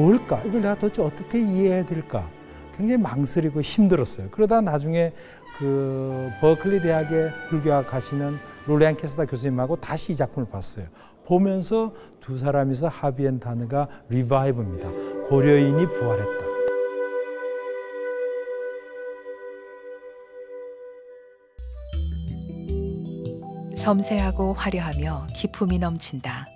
뭘까? 이걸 내가 도대체 어떻게 이해해야 될까? 굉장히 망설이고 힘들었어요. 그러다 나중에 그 버클리 대학에 불교학 하시는 롤리안 캐스다 교수님하고 다시 이 작품을 봤어요. 보면서 두 사람이서 합의한 단어가 리바이브입니다. 고려인이 부활했다. 섬세하고 화려하며 기품이 넘친다.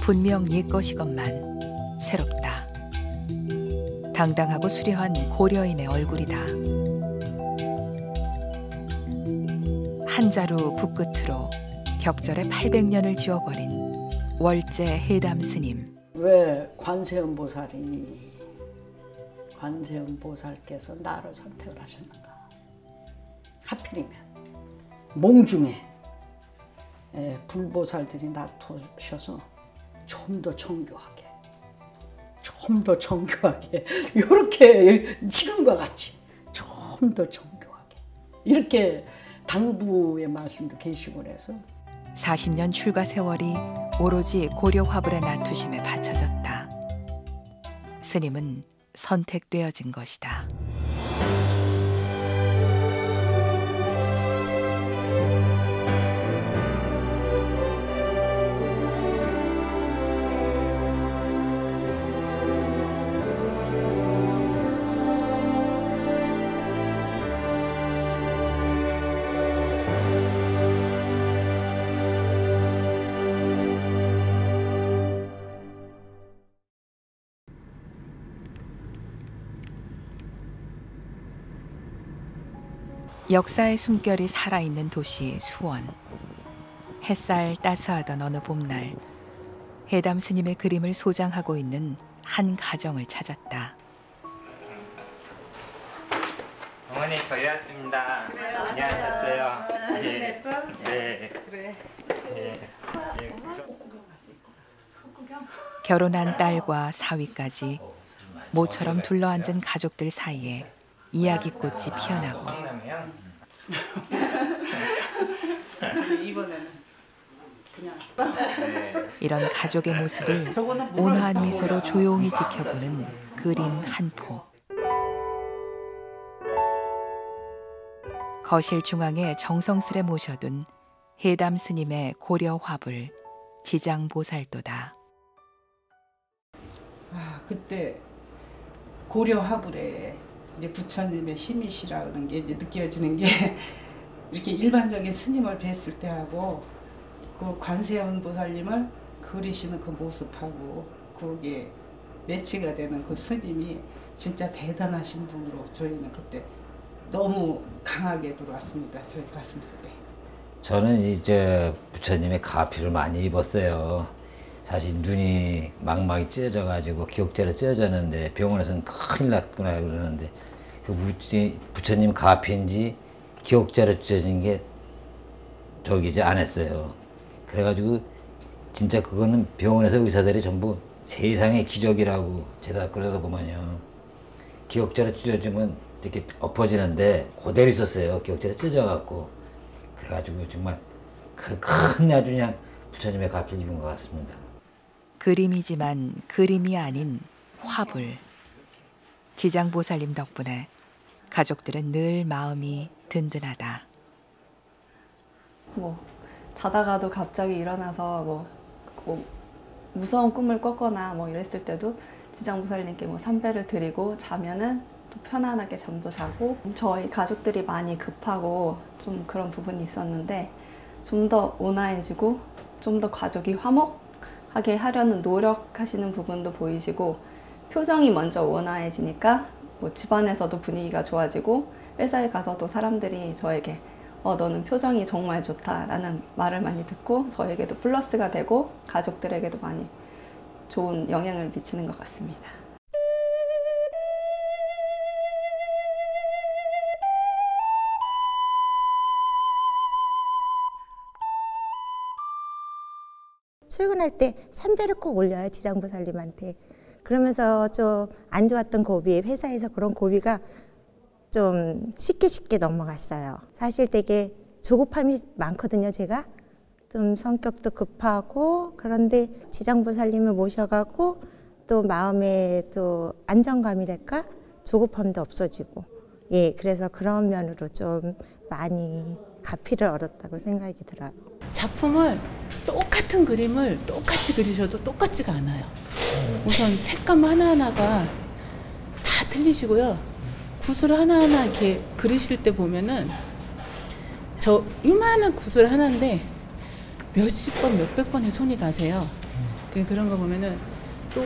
분명 옛것이건만 새롭다. 당당하고 수려한 고려인의 얼굴이다. 한자루 붓끝으로 격절에 800년을 지워버린 월제 해담 스님. 왜 관세음보살께서 나를 선택을 하셨는가? 하필이면 몽중에 불보살들이 나타셔서 좀 더 정교하게 이렇게 지금과 같이 좀 더 정교하게 이렇게 당부의 말씀도 계시고 그래서 40년 출가 세월이 오로지 고려 화불의 낮투심에 바쳐졌다. 스님은 선택되어진 것이다. 역사의 숨결이 살아있는 도시 수원. 햇살 따스하던 어느 봄날, 해담 스님의 그림을 소장하고 있는 한 가정을 찾았다. 어머니 저희 왔습니다. 네, 안녕하셨어요. 잘 지냈어? 네. 그래. 네. 결혼한 딸과 사위까지 모처럼 둘러앉은 가족들 사이에 이야기꽃이 피어나고 이번에는 그냥 이런 가족의 모습을 온화한 미소로 조용히 지켜보는 그림 한 포. 거실 중앙에 정성스레 모셔둔 해담 스님의 고려 화불 지장보살도다. 그때 고려 화불에 이제 부처님의 힘이시라는 게 이제 느껴지는 게 이렇게 일반적인 스님을 뵀을 때하고 그 관세음 보살님을 그리시는 그 모습하고 그게 매치가 되는 그 스님이 진짜 대단하신 분으로 저희는 그때 너무 강하게 들어왔습니다. 저희 가슴속에. 저는 이제 부처님의 가피를 많이 입었어요. 사실 눈이 망막이 찢어져가지고 기억자로 찢어졌는데 병원에서는 큰일 났구나 그러는데 그 부처님 가피인지 기억자로 찢어진 게 저기지 않았어요. 그래가지고 진짜 그거는 병원에서 의사들이 전부 세상의 기적이라고 제가 그러더구만요. 기억자로 찢어지면 이렇게 엎어지는데 그대로 있었어요. 기억자로 찢어져갖고. 그래가지고 정말 큰 아주 그냥 부처님의 가피를 입은 것 같습니다. 그림이지만 그림이 아닌 화불. 지장보살님 덕분에 가족들은 늘 마음이 든든하다. 자다가도 갑자기 일어나서 무서운 꿈을 꿨거나 이랬을 때도 지장보살님께 삼배를 드리고 자면은 또 편안하게 잠도 자고, 저희 가족들이 많이 급하고 좀 그런 부분이 있었는데 좀 더 온화해지고 좀 더 가족이 화목하게 하려는 노력하시는 부분도 보이시고, 표정이 먼저 온화해지니까 집안에서도 분위기가 좋아지고 회사에 가서도 사람들이 저에게 너는 표정이 정말 좋다라는 말을 많이 듣고 저에게도 플러스가 되고 가족들에게도 많이 좋은 영향을 미치는 것 같습니다. 출근할 때 삼배를 꼭 올려요, 지장보살님한테. 그러면서 좀 안 좋았던 고비, 회사에서 그런 고비가 좀 쉽게 넘어갔어요. 사실 되게 조급함이 많거든요, 제가. 좀 성격도 급하고, 그런데 지장보살님을 모셔가고 또 마음에 또 안정감이랄까 조급함도 없어지고 예 그래서 그런 면으로 좀 많이 가피를 얻었다고 생각이 들어요. 작품을 똑같은 그림을 똑같이 그리셔도 똑같지가 않아요. 우선 색감 하나하나가 다 틀리시고요. 구슬 하나하나 이렇게 그리실 때 보면은 저 요만한 구슬 하나인데 몇십 번, 몇백 번의 손이 가세요. 그런 거 보면은 또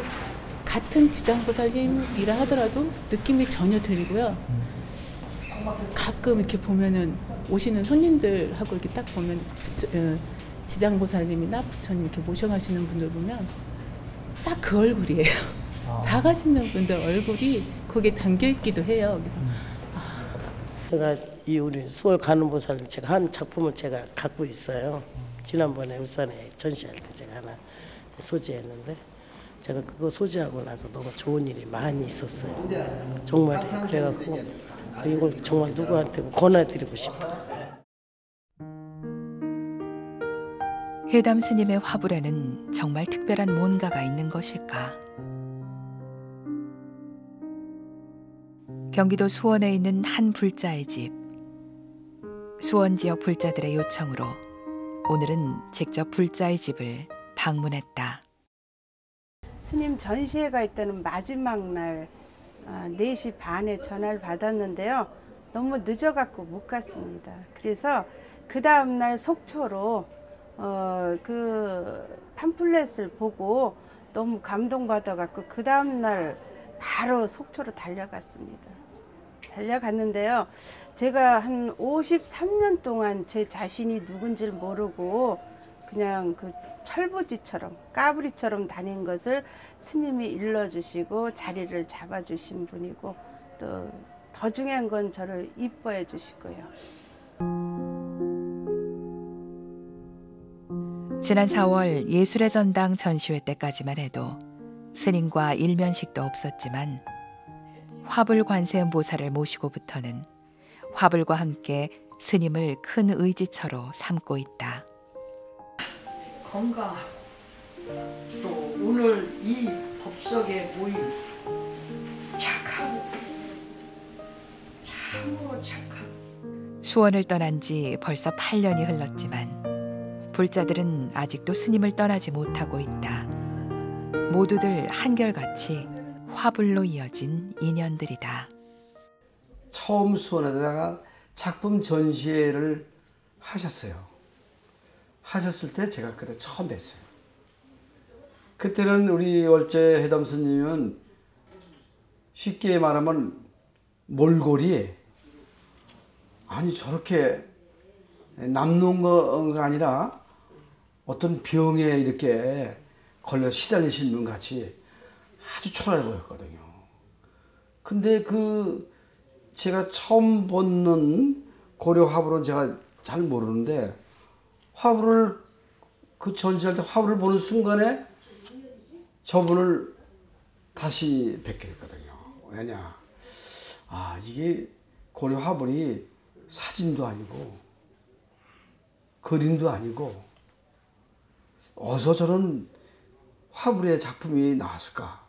같은 지장보살님이라 하더라도 느낌이 전혀 틀리고요. 가끔 이렇게 보면은 오시는 손님들하고 이렇게 딱 보면 지장보살님이나 부처님 이렇게 모셔가시는 분들 보면 딱 그 얼굴이에요. 사가시는 분들 얼굴이 거기에 담겨 있기도 해요. 제가 이 우리 수월 관음보살님 제가 한 작품을 제가 갖고 있어요. 지난번에 울산에 전시할 때 제가 하나 소지했는데 제가 그거 소지하고 나서 너무 좋은 일이 많이 있었어요. 정말 그래갖고 이걸 정말 누구한테 권해드리고 싶어요. 해담 스님의 화불에는 정말 특별한 뭔가가 있는 것일까? 경기도 수원에 있는 한 불자의 집. 수원 지역 불자들의 요청으로 오늘은 직접 불자의 집을 방문했다. 스님 전시회가 있다는 마지막 날 4시 반에 전화를 받았는데요. 너무 늦어갖고 못 갔습니다. 그래서 그 다음날 속초로 그 팜플렛을 보고 너무 감동받아갖고 그 다음날 바로 속초로 달려갔습니다. 달려갔는데요. 제가 한 53년 동안 제 자신이 누군지를 모르고 그냥 그 철부지처럼 까불이처럼 다닌 것을 스님이 일러주시고 자리를 잡아주신 분이고 또 더 중요한 건 저를 이뻐해 주시고요. 지난 4월 예술의 전당 전시회 때까지만 해도 스님과 일면식도 없었지만 화불 관세음 보살을 모시고부터는 화불과 함께 스님을 큰 의지처로 삼고 있다. 건강 또 오늘 이 법석에 모인 착하고 참으로 착하고 수원을 떠난 지 벌써 8년이 흘렀지만 불자들은 아직도 스님을 떠나지 못하고 있다. 모두들 한결같이 화불로 이어진 인연들이다. 처음 수원에다가 작품 전시회를 하셨어요. 하셨을 때 제가 그때 처음 뵀어요. 그때는 우리 월제 해담 스님은 쉽게 말하면 몰골이 아니 저렇게 남는 거가 아니라 어떤 병에 이렇게 걸려 시달리신 분 같이 아주 초라해 보였거든요. 근데 그 제가 처음 보는 고려 화불은 제가 잘 모르는데 화불을 그 전시할 때 화불을 보는 순간에 저분을 다시 뵙게 됐거든요. 왜냐? 아 이게 고려 화불이 사진도 아니고 그림도 아니고 어디서 저런 화불의 작품이 나왔을까?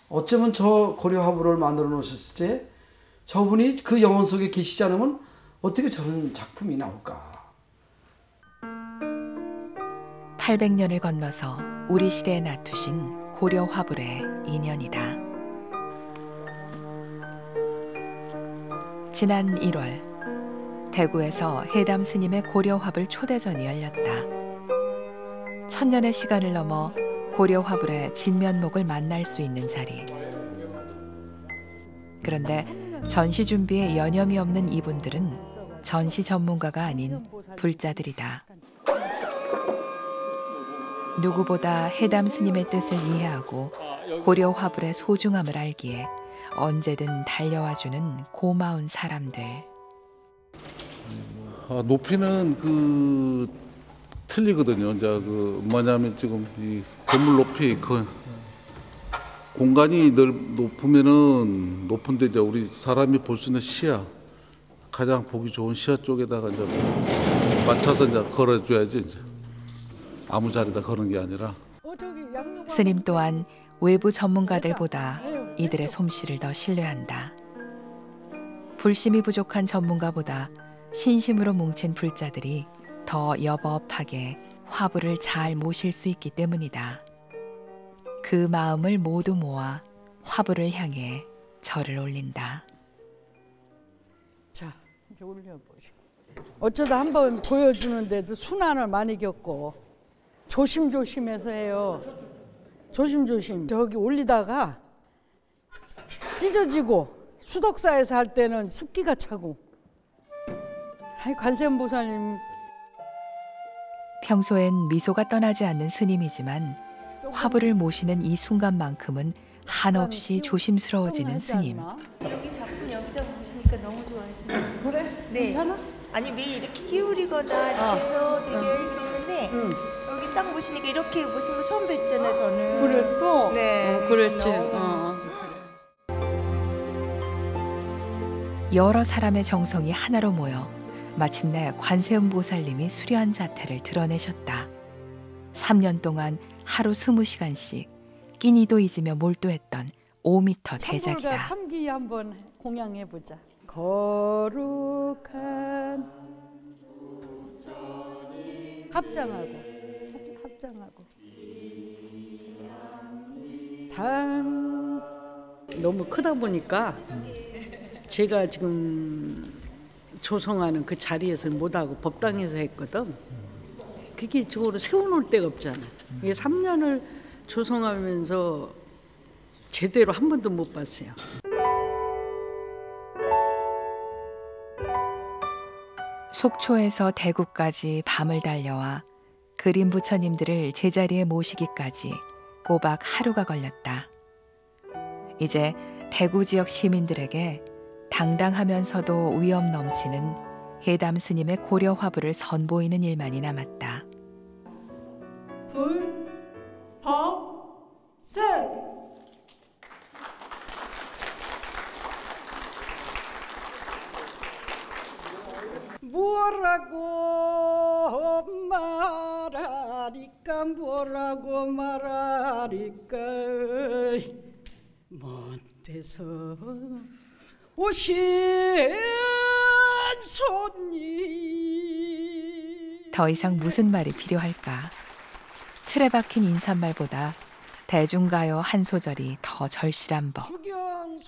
어쩌면 저 고려 화불을 만들어 놓으셨을 때 저분이 그 영혼 속에 계시지 않으면 어떻게 저런 작품이 나올까? 800년을 건너서 우리 시대에 낳두신 고려 화불의 인연이다. 지난 1월 대구에서 해담 스님의 고려 화불 초대전이 열렸다. 천년의 시간을 넘어 고려 화불의 진면목을 만날 수 있는 자리. 그런데 전시 준비에 여념이 없는 이분들은 전시 전문가가 아닌 불자들이다. 누구보다 해담 스님의 뜻을 이해하고 고려 화불의 소중함을 알기에 언제든 달려와주는 고마운 사람들. 높이는 그 틀리거든요. 이제 그 뭐냐면 지금 이 건물 높이 그 공간이 높으면은 높은데 이제 우리 사람이 볼 수 있는 시야 가장 보기 좋은 시야 쪽에다가 이제 맞춰서 이제 걸어줘야지 이제 아무 자리다 거는 게 아니라. 스님 또한 외부 전문가들보다 이들의 솜씨를 더 신뢰한다. 불심이 부족한 전문가보다 신심으로 뭉친 불자들이 더 여법하게 화불을 잘 모실 수 있기 때문이다. 그 마음을 모두 모아 화불을 향해 절을 올린다. 자, 이제 올려보시고. 어쩌다 한번 보여주는데도 순환을 많이 겪고 조심조심해서 해요. 조심조심. 저기 올리다가 찢어지고 수덕사에서 할 때는 습기가 차고. 아이, 관세음보살님. 평소엔 미소가 떠나지 않는 스님이지만 화불을 모시는 이 순간만큼은 한없이 조심스러워지는 스님. 여기 작품 여기다 보시니까 너무 좋아했어요. 그래? 네. 괜찮아? 아니 왜 이렇게 기울이거나 이렇게 해서 되게 그랬는데 여기 딱 보시니까 이렇게 보신 거 처음 뵀잖아요 저는. 그래 또? 네. 그랬지. 여러 사람의 정성이 하나로 모여 마침내 관세음보살님이 수려한 자태를 드러내셨다. 3년 동안 하루 20시간씩 끼니도 잊으며 몰두했던 5m 대작이다. 참불과 삼기 한번 공양해보자. 거룩한 합장하고 너무 크다 보니까 제가 지금 조성하는 그 자리에서 못하고 법당에서 했거든. 그게 저거로 세워놓을 데가 없잖아. 이게 3년을 조성하면서 제대로 한 번도 못 봤어요. 속초에서 대구까지 밤을 달려와 그림 부처님들을 제자리에 모시기까지 꼬박 하루가 걸렸다. 이제 대구 지역 시민들에게 당당하면서도 위엄 넘치는 해담 스님의 고려 화불을 선보이는 일만이 남았다. 불, 법, 셋. 뭐라고 말하리까 뭐라고 말하리까 먼 데서 오신 손님. 더 이상 무슨 말이 필요할까? 틀에 박힌 인사말보다 대중가요 한 소절이 더 절실한 법.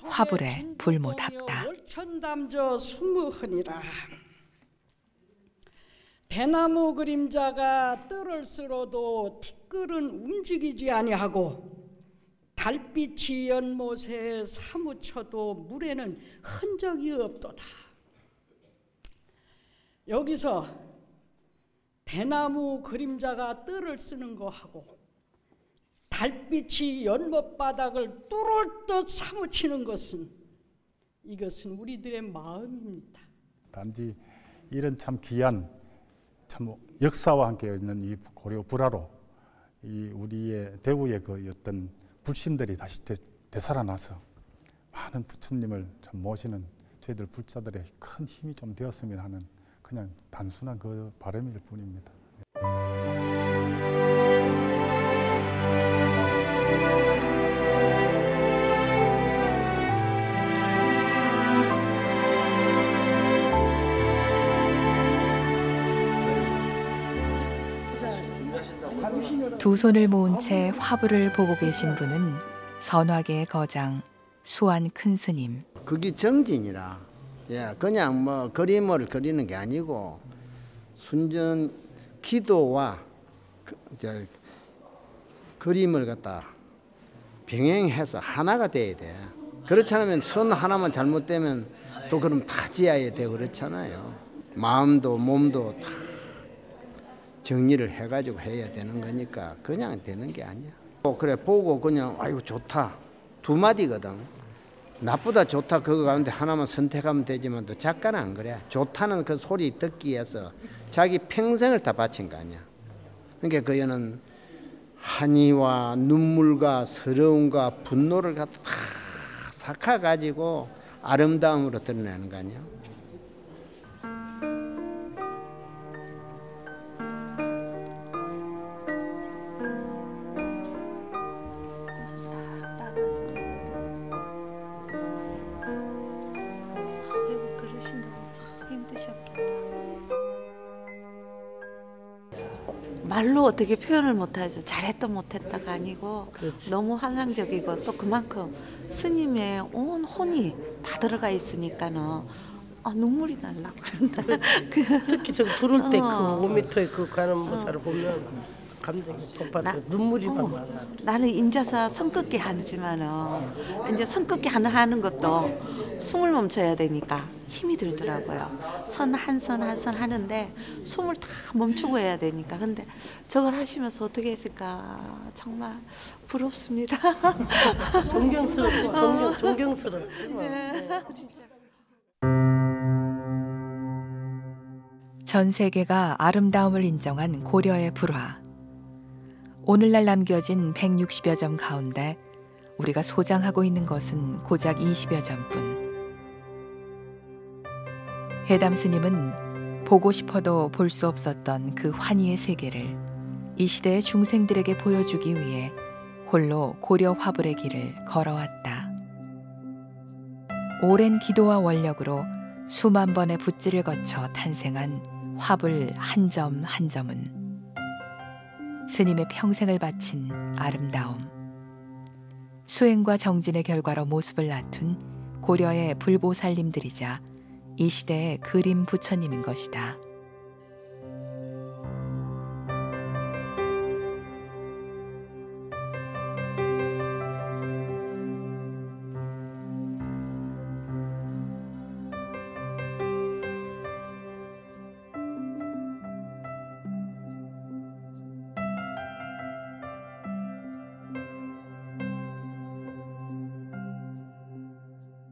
화불에 불못합다. 월천담저 수무흔이라. 대나무 그림자가 뜰을 쓸어도 티끌은 움직이지 아니하고 달빛이 연못에 사무쳐도 물에는 흔적이 없도다. 여기서 대나무 그림자가 뜰을 쓰는 거하고 달빛이 연못 바닥을 뚫을 듯 사무치는 것은 이것은 우리들의 마음입니다. 단지 이런 참 귀한 참 역사와 함께 있는 이 고려 불화로 이 우리의 대구의 그 어떤 불신들이 다시 되살아나서 많은 부처님을 참 모시는 저희들 불자들의 큰 힘이 좀 되었으면 하는 그냥 단순한 그 바람일 뿐입니다. 두 손을 모은 채 화불을 보고 계신 분은 선화계의 거장 수완 큰 스님. 그게 정진이라. 예, 그냥 뭐 그림을 그리는 게 아니고 순전 기도와 그림을 갖다 병행해서 하나가 돼야 돼. 그렇지 않으면 선 하나만 잘못되면 또 그럼 다 지어야 되고 그렇잖아요. 마음도 몸도 다 정리를 해가지고 해야 되는 거니까 그냥 되는 게 아니야. 그래 보고 그냥 아이고 좋다 두 마디거든. 나쁘다 좋다 그거 가운데 하나만 선택하면 되지만 또 작가는 안 그래. 좋다는 그 소리 듣기 위해서 자기 평생을 다 바친 거 아니야. 그러니까 그녀는 한의와 눈물과 서러움과 분노를 갖다 다 삭혀가지고 아름다움으로 드러내는 거 아니야. 말로 어떻게 표현을 못하죠. 잘했다 못했다가 아니고 너무 환상적이고 또 그만큼 스님의 온 혼이 다 들어가 있으니까는 눈물이 날라 그런다. 특히 저 들어올 때 그 5m의 그 관음보살을 보면 감정이 폭발해서 눈물이 막 나가. 나는 인자사 성급기 하지만은 이제 성급기 하는 것도 숨을 멈춰야 되니까 힘이 들더라고요. 선 한 선 한 선 하는데 숨을 다 멈추고 해야 되니까. 근데 저걸 하시면서 어떻게 했을까 정말 부럽습니다. 존경스럽지. 존경스럽지. 뭐. 진짜. 전 세계가 아름다움을 인정한 고려의 불화. 오늘날 남겨진 160여 점 가운데 우리가 소장하고 있는 것은 고작 20여 점뿐. 해담 스님은 보고 싶어도 볼 수 없었던 그 환희의 세계를 이 시대의 중생들에게 보여주기 위해 홀로 고려 화불의 길을 걸어왔다. 오랜 기도와 원력으로 수만 번의 붓질을 거쳐 탄생한 화불 한 점 한 점은 스님의 평생을 바친 아름다움, 수행과 정진의 결과로 모습을 갖춘 고려의 불보살님들이자 이 시대의 그림 부처님인 것이다.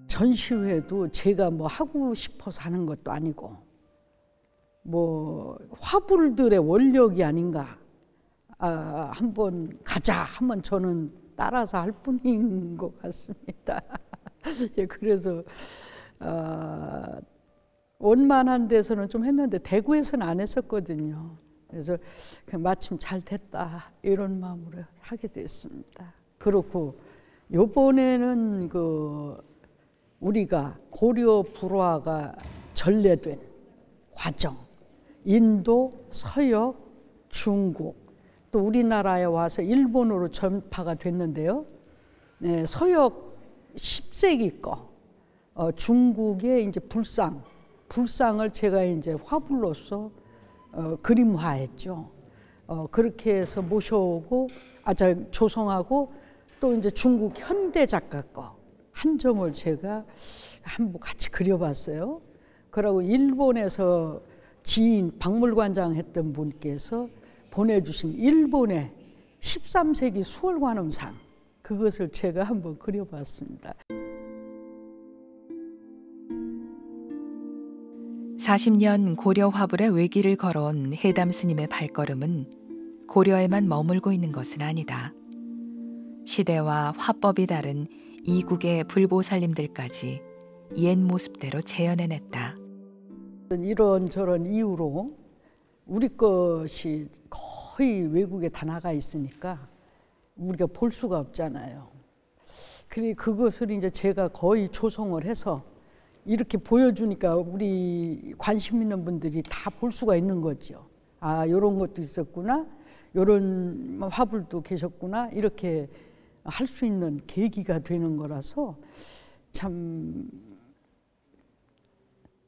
전시회도 제가 뭐 하고 싶어서 하는 것도 아니고 뭐 화불들의 원력이 아닌가. 한번 가자 하면 저는 따라서 할 뿐인 것 같습니다. 예, 그래서 원만한 데서는 좀 했는데 대구에서는 안 했었거든요. 그래서 마침 잘 됐다 이런 마음으로 하게 됐습니다. 그렇고 요번에는 우리가 고려 불화가 전래된 과정, 인도, 서역, 중국, 또 우리나라에 와서 일본으로 전파가 됐는데요. 네, 서역 10세기 거, 중국의 이제 불상을 제가 이제 화불로서 그림화했죠. 그렇게 해서 모셔오고, 조성하고 또 이제 중국 현대 작가 거. 한 점을 제가 한번 같이 그려봤어요. 그러고 일본에서 지인 박물관장 했던 분께서 보내주신 일본의 13세기 수월관음상, 그것을 제가 한번 그려봤습니다. 40년 고려 화불의 외길을 걸어온 해담 스님의 발걸음은 고려에만 머물고 있는 것은 아니다. 시대와 화법이 다른 이국의 불보살님들까지 옛 모습대로 재현해냈다. 이런저런 이유로 우리 것이 거의 외국에 다 나가 있으니까 우리가 볼 수가 없잖아요. 그것을 이제 제가 거의 조성을 해서 이렇게 보여주니까 우리 관심 있는 분들이 다 볼 수가 있는 거죠. 이런 것도 있었구나, 이런 화불도 계셨구나, 이렇게 할 수 있는 계기가 되는 거라서 참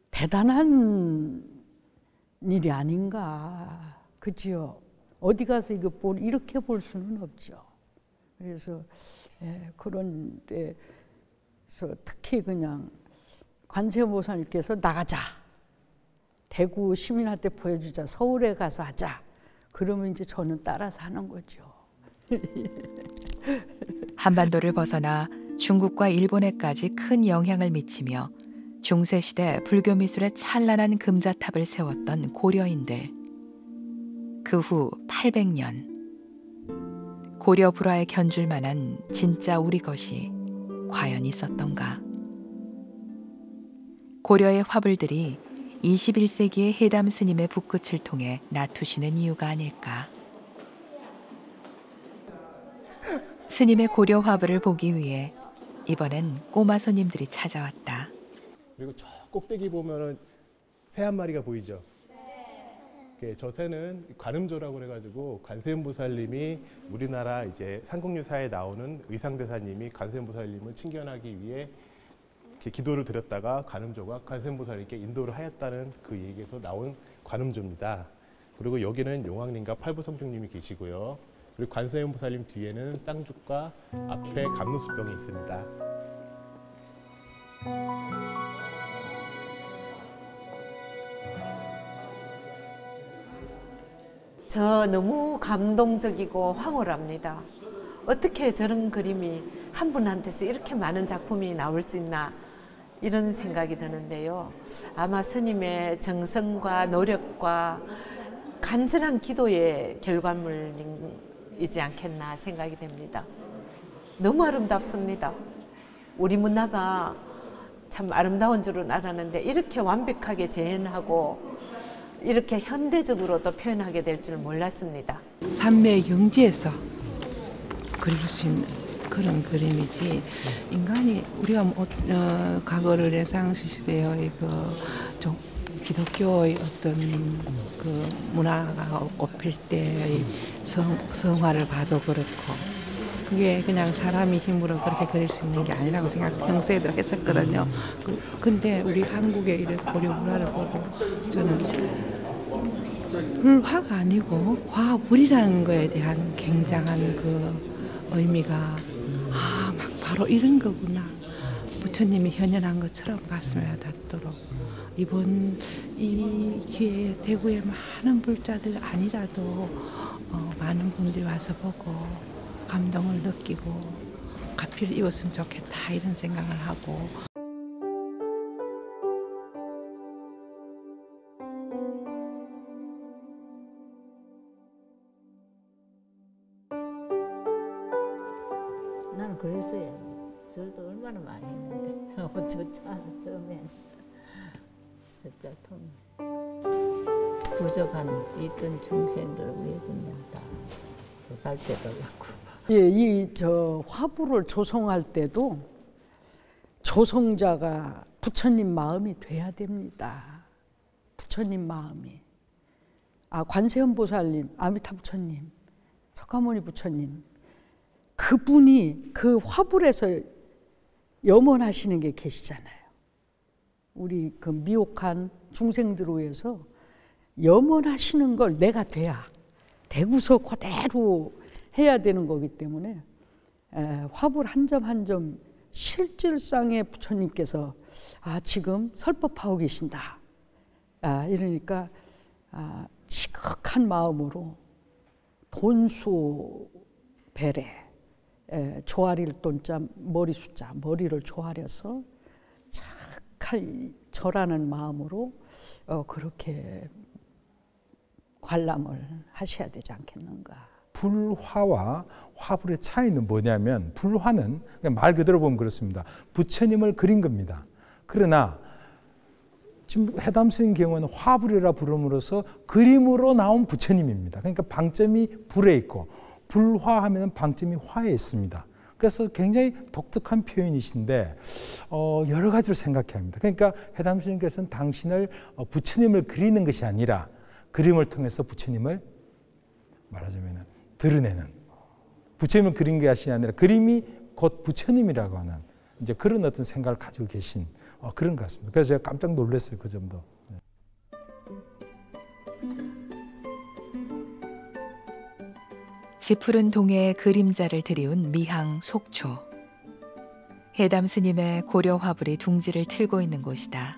대단한 일이 아닌가. 그죠? 어디 가서 이렇게 볼 수는 없죠. 그래서 그런 데서 특히 그냥 관세음보살님께서 나가자, 대구 시민한테 보여주자, 서울에 가서 하자, 그러면 이제 저는 따라서 하는 거죠. 한반도를 벗어나 중국과 일본에까지 큰 영향을 미치며 중세시대 불교 미술의 찬란한 금자탑을 세웠던 고려인들. 그 후 800년, 고려 불화에 견줄 만한 진짜 우리 것이 과연 있었던가. 고려의 화불들이 21세기의 해담 스님의 붓끝을 통해 나투시는 이유가 아닐까. 스님의 고려 화불을 보기 위해 이번엔 꼬마 손님들이 찾아왔다. 그리고 저 꼭대기 보면은 새 한 마리가 보이죠? 저 새는 관음조라고 그래가지고 관세음보살님이 우리나라 이제 삼국유사에 나오는 의상대사님이 관세음보살님을 친견하기 위해 이렇게 기도를 드렸다가 관음조가 관세음보살님께 인도를 하였다는 그 얘기에서 나온 관음조입니다. 그리고 여기는 용왕님과 팔부성중님이 계시고요. 그리고 관세음보살님 뒤에는 쌍죽과 앞에 감로수병이 있습니다. 저 너무 감동적이고 황홀합니다. 어떻게 저런 그림이 한 분한테서 이렇게 많은 작품이 나올 수 있나 이런 생각이 드는데요. 아마 스님의 정성과 노력과 간절한 기도의 결과물이지 않겠나 생각이 됩니다. 너무 아름답습니다. 우리 문화가 참 아름다운 줄은 알았는데 이렇게 완벽하게 재현하고 이렇게 현대적으로 또 표현하게 될 줄 몰랐습니다. 산매의 경지에서 그릴 수 있는 그런 그림이지 인간이 우리가 과거 르네상스 시대의 기독교의 어떤 그 문화가 꽃필 때의 성화를 봐도 그렇고 그게 그냥 사람이 힘으로 그렇게 그릴 수 있는 게 아니라고 평소에도 했었거든요. 근데 우리 한국의 이런 고려 문화를 보고 저는 불화가 아니고 화불이라는 거에 대한 굉장한 그 의미가 막 바로 이런 거구나. 부처님이 현현한 것처럼 가슴에 닿도록 이번 이 기회에 대구의 많은 불자들 아니라도 많은 분들이 와서 보고 감동을 느끼고 가피를 입었으면 좋겠다 이런 생각을 하고 나는 그랬어요. 절도 얼마나 많이 했는데 저차 처음엔 진짜 부족한 있던 중생들 위해 그냥 다 살 때도 갖고. 예, 이 화불을 조성할 때도 조성자가 부처님 마음이 돼야 됩니다. 부처님 마음이. 관세음보살님, 아미타 부처님, 석가모니 부처님, 그분이 그 화불에서 염원하시는 게 계시잖아요. 우리 그 미혹한 중생들을 위해서 염원하시는 걸 내가 돼야 되고서 그대로 해야 되는 거기 때문에 화불 한 점 한 점 실질상의 부처님께서 지금 설법하고 계신다. 이러니까 지극한 마음으로 돈수 배래 조아릴 돈자 머리 숫자 머리를 조아려서 착할 절하는 마음으로 그렇게 관람을 하셔야 되지 않겠는가. 불화와 화불의 차이는 뭐냐면 불화는 그냥 말 그대로 보면 그렇습니다. 부처님을 그린 겁니다. 그러나 지금 해담 스님 경우는 화불이라 부름으로써 그림으로 나온 부처님입니다. 그러니까 방점이 불에 있고 불화하면 방점이 화에 있습니다. 그래서 굉장히 독특한 표현이신데 여러 가지로 생각해야 합니다. 그러니까 해담 스님께서는 당신을 부처님을 그리는 것이 아니라 그림을 통해서 부처님을 말하자면 드러내는 부처님을 그린 것이 아니라 그림이 곧 부처님이라고 하는 이제 그런 어떤 생각을 가지고 계신 그런 것 같습니다. 그래서 제가 깜짝 놀랐어요. 그 점도. 지푸른 동해의 그림자를 드리운 미항 속초. 해담 스님의 고려 화불이 둥지를 틀고 있는 곳이다.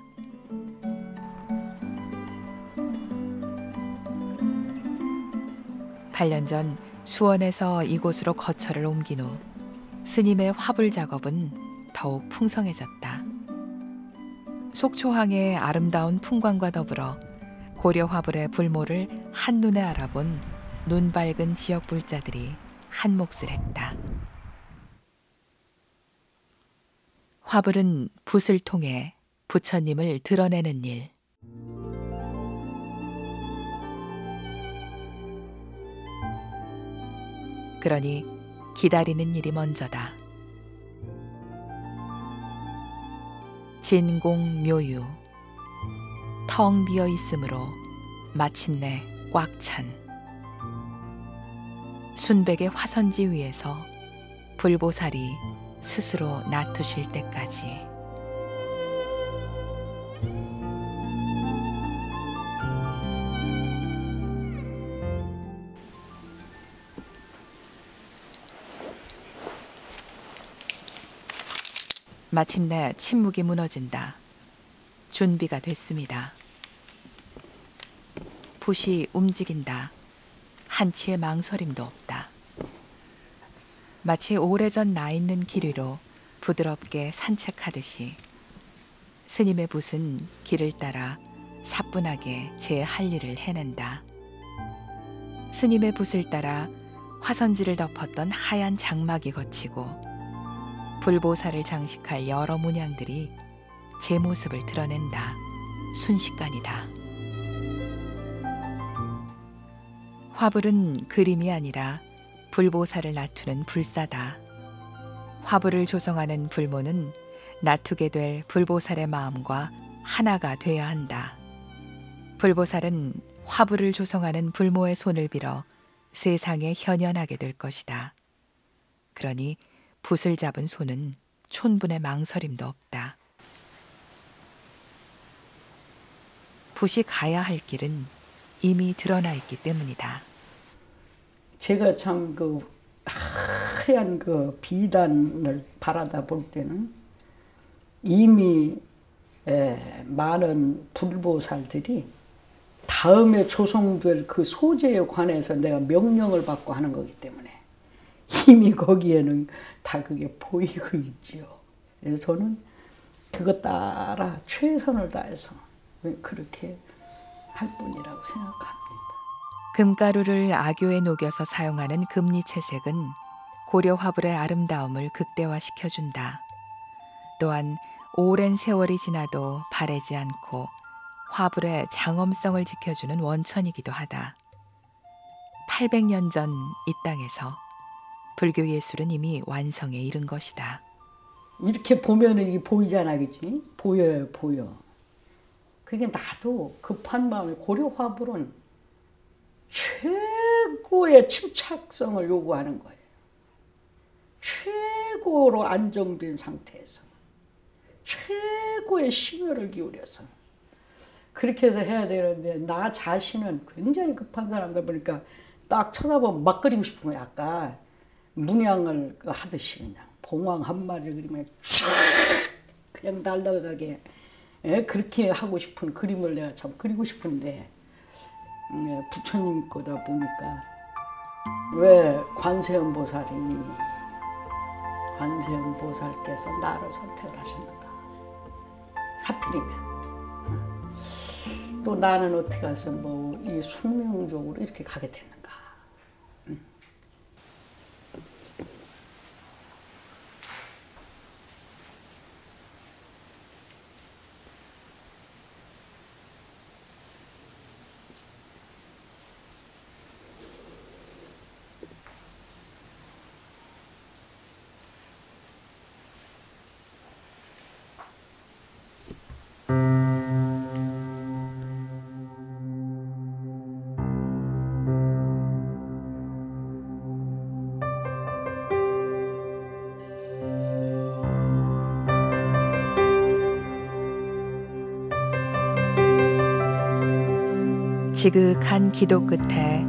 (8) 년 전 수원에서 이곳으로 거처를 옮긴 후 스님의 화불 작업은 더욱 풍성해졌다. 속초항의 아름다운 풍광과 더불어 고려 화불의 불모를 한눈에 알아본 눈 밝은 지역 불자들이 한 몫을 했다. 화불은 붓을 통해 부처님을 드러내는 일. 그러니 기다리는 일이 먼저다. 진공 묘유. 텅 비어 있으므로 마침내 꽉 찬 순백의 화선지 위에서 불보살이 스스로 나투실 때까지. 마침내 침묵이 무너진다. 준비가 됐습니다. 붓이 움직인다. 한치의 망설임도 없다. 마치 오래전 나 있는 길 위로 부드럽게 산책하듯이 스님의 붓은 길을 따라 사뿐하게 제 할 일을 해낸다. 스님의 붓을 따라 화선지를 덮었던 하얀 장막이 걷히고 불보살을 장식할 여러 문양들이 제 모습을 드러낸다. 순식간이다. 화불은 그림이 아니라 불보살을 나투는 불사다. 화불을 조성하는 불모는 나투게 될 불보살의 마음과 하나가 돼야 한다. 불보살은 화불을 조성하는 불모의 손을 빌어 세상에 현현하게 될 것이다. 그러니 붓을 잡은 손은 촌분의 망설임도 없다. 붓이 가야 할 길은 이미 드러나 있기 때문이다. 제가 참 그 하얀 그 비단을 바라다 볼 때는 이미 많은 불보살들이 다음에 조성될 그 소재에 관해서 내가 명령을 받고 하는 거기 때문에 이미 거기에는 다 그게 보이고 있지요. 그래서 저는 그것 따라 최선을 다해서 그렇게 할 뿐이라고 생각합니다. 금가루를 악교에 녹여서 사용하는 금리채색은 고려 화불의 아름다움을 극대화시켜준다. 또한 오랜 세월이 지나도 바래지 않고 화불의 장엄성을 지켜주는 원천이기도 하다. 800년 전 이 땅에서 불교 예술은 이미 완성에 이른 것이다. 이렇게 보면 이게 보이잖아, 그치? 보여요, 보여. 그러니까 나도 급한 마음에 고려 화불은 최고의 침착성을 요구하는 거예요. 최고로 안정된 상태에서 최고의 심혈을 기울여서 그렇게 해서 해야 되는데 나 자신은 굉장히 급한 사람이다 보니까 딱 쳐다보면 막 그리고 싶은 거야. 아까 문양을 하듯이 그냥 봉황 한 마리를 그리면 쫙 그냥 날아가게 그렇게 하고 싶은 그림을 내가 참 그리고 싶은데 부처님 거다 보니까 왜 관세음보살께서 나를 선택을 하셨는가. 하필이면 또 나는 어떻게 해서 뭐 이 숙명적으로 이렇게 가게 됐는가. 지극한 기도 끝에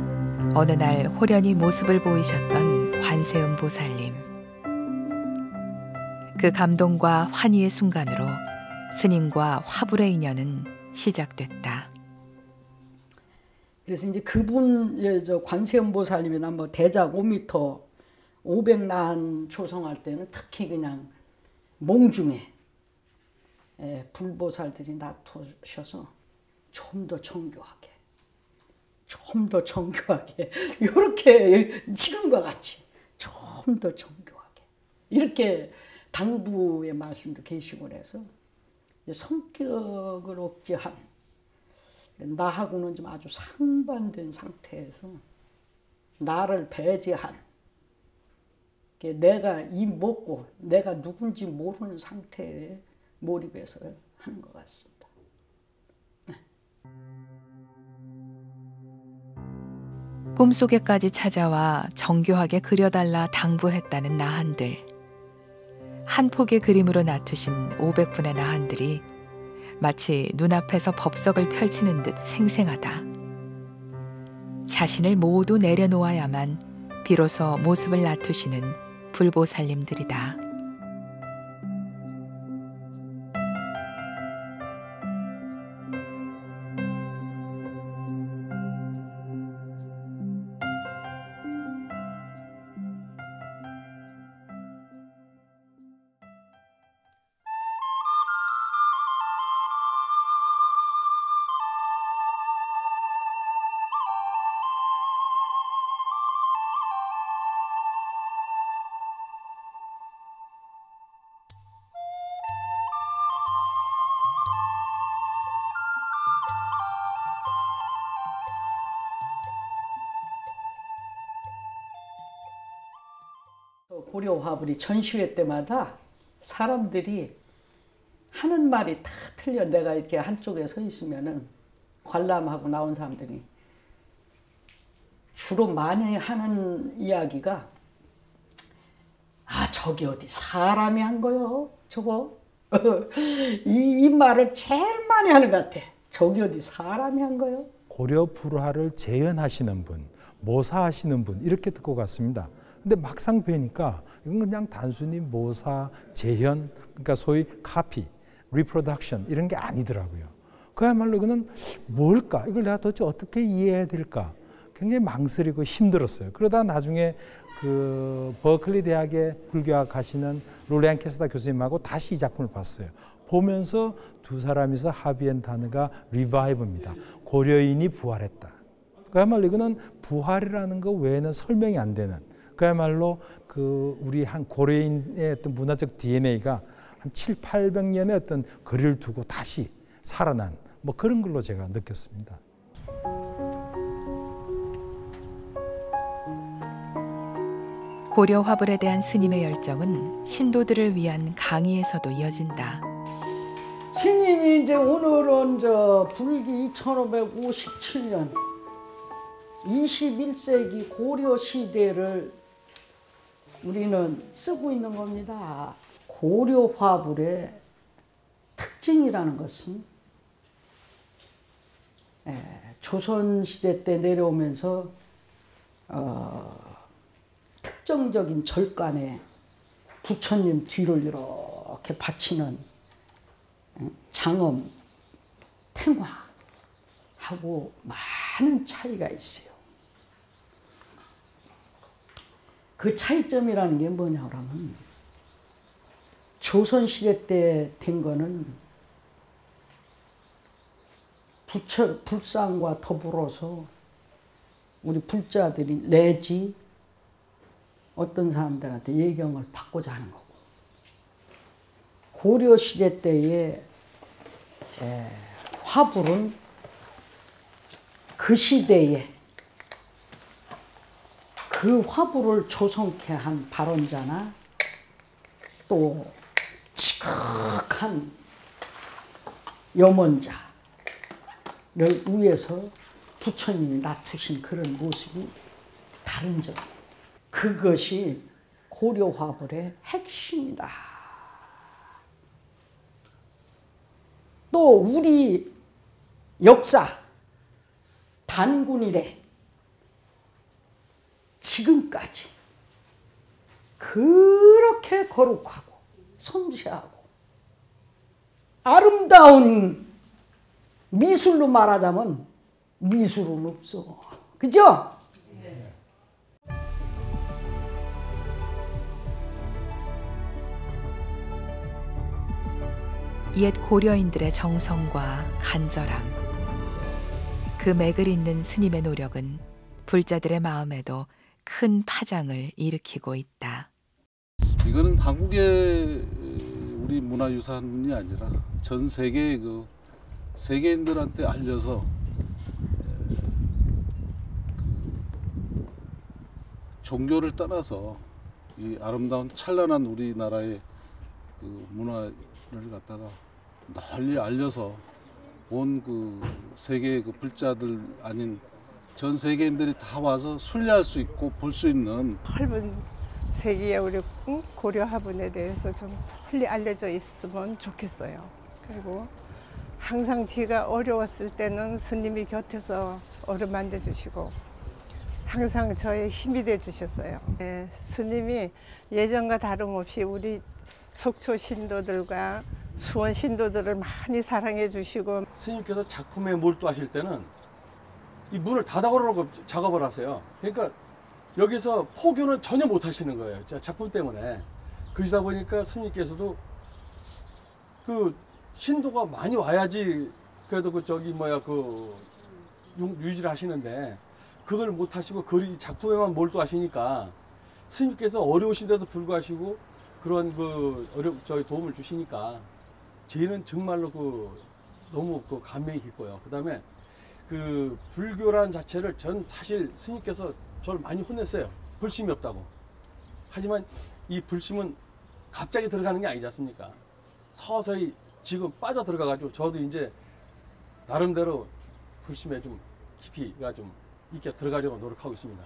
어느 날 호련히 모습을 보이셨던 관세음보살님. 그 감동과 환희의 순간으로 스님과 화불의 인연은 시작됐다. 그래서 이제 그분 저 관세음보살님이나 뭐 대작 5m 500난 조성할 때는 특히 그냥 몽중에 불보살들이 나타셔서 좀 더 정교하게 이렇게 지금과 같이 좀 더 정교하게 이렇게 당부의 말씀도 계시고 그래서 성격을 억제한 나하고는 좀 아주 상반된 상태에서 나를 배제한 내가 입 먹고 내가 누군지 모르는 상태에 몰입해서 하는 것 같습니다. 네. 꿈속에까지 찾아와 정교하게 그려달라 당부했다는 나한들. 한 폭의 그림으로 나투신 500분의 나한들이 마치 눈앞에서 법석을 펼치는 듯 생생하다. 자신을 모두 내려놓아야만 비로소 모습을 나투시는 불보살님들이다. 고려 화불이 전시회 때마다 사람들이 하는 말이 다 틀려. 내가 이렇게 한쪽에 서 있으면은 관람하고 나온 사람들이 주로 많이 하는 이야기가 아 저기 어디 사람이 한 거요 저거 이 말을 제일 많이 하는 것 같아. 저기 어디 사람이 한 거요. 고려 불화를 재현하시는 분, 모사하시는 분 이렇게 듣고 갔습니다. 근데 막상 뵈니까 이건 그냥 단순히 모사, 재현, 그러니까 소위 카피, 리프로덕션 이런 게 아니더라고요. 그야말로 이거는 뭘까? 이걸 내가 도대체 어떻게 이해해야 될까? 굉장히 망설이고 힘들었어요. 그러다 나중에 그 버클리 대학에 불교학 하시는 롤리안 캐스다 교수님하고 다시 이 작품을 봤어요. 보면서 두 사람이서 합의한 단어가 리바이브입니다. 고려인이 부활했다. 그야말로 이거는 부활이라는 거 외에는 설명이 안 되는 그야말로 그 우리 한 고려인의 어떤 문화적 DNA가 한 7, 800년의 어떤 거리를 두고 다시 살아난 뭐 그런 걸로 제가 느꼈습니다. 고려 화불에 대한 스님의 열정은 신도들을 위한 강의에서도 이어진다. 스님이 이제 오늘은 저 불기 2557년 21세기 고려 시대를 우리는 쓰고 있는 겁니다. 고려 화불의 특징이라는 것은 조선시대 때 내려오면서 특정적인 절간에 부처님 뒤를 이렇게 바치는 장엄, 탱화하고 많은 차이가 있어요. 그 차이점이라는 게 뭐냐 그러면 조선시대 때 된 거는 불상과 더불어서 우리 불자들이 내지 어떤 사람들한테 예경을 받고자 하는 거고 고려시대 때의 화불은 그 시대에 그 화불을 조성케 한 발원자나 또 지극한 염원자를 위해서 부처님이 낮추신 그런 모습이 다른 점. 그것이 고려 화불의 핵심이다. 또 우리 역사 단군 이래 지금까지 그렇게 거룩하고 섬세하고 아름다운 미술로 말하자면 미술은 없어. 그죠? 옛 고려인들의 정성과 간절함, 그 맥을 잇는 스님의 노력은 불자들의 마음에도 큰 파장을 일으키고 있다. 이거는 한국의 우리 문화유산이 아니라 전 세계의 그 세계인들한테 알려서 종교를 떠나서 이 아름다운 찬란한 우리나라의 그 문화를 갖다가 널리 알려서 온 그 세계의 그 불자들 아닌 전 세계인들이 다 와서 순례할 수 있고 볼 수 있는 넓은 세계의 우리 고려 화분에 대해서 좀 널리 알려져 있으면 좋겠어요. 그리고 항상 제가 어려웠을 때는 스님이 곁에서 어루만져 주시고 항상 저의 힘이 돼 주셨어요. 네, 스님이 예전과 다름없이 우리 속초 신도들과 수원 신도들을 많이 사랑해 주시고, 스님께서 작품에 몰두하실 때는 이 문을 닫아 걸어놓고 작업을 하세요. 그러니까 여기서 포교는 전혀 못 하시는 거예요. 작품 때문에. 그러시다 보니까 스님께서도 그 신도가 많이 와야지 그래도 그 저기 뭐야 그 유지를 하시는데 그걸 못 하시고 작품에만 몰두하시니까 스님께서 어려우신데도 불구하시고 그런 그 저희 도움을 주시니까 저희는 정말로 너무 감명이 깊고요. 그다음에 그 불교란 자체를 전 사실 스님께서 저를 많이 혼냈어요. 불심이 없다고. 하지만 이 불심은 갑자기 들어가는 게 아니지 않습니까? 서서히 지금 빠져 들어가가지고 저도 이제 나름대로 불심에 좀 깊이가 좀 있게 들어가려고 노력하고 있습니다.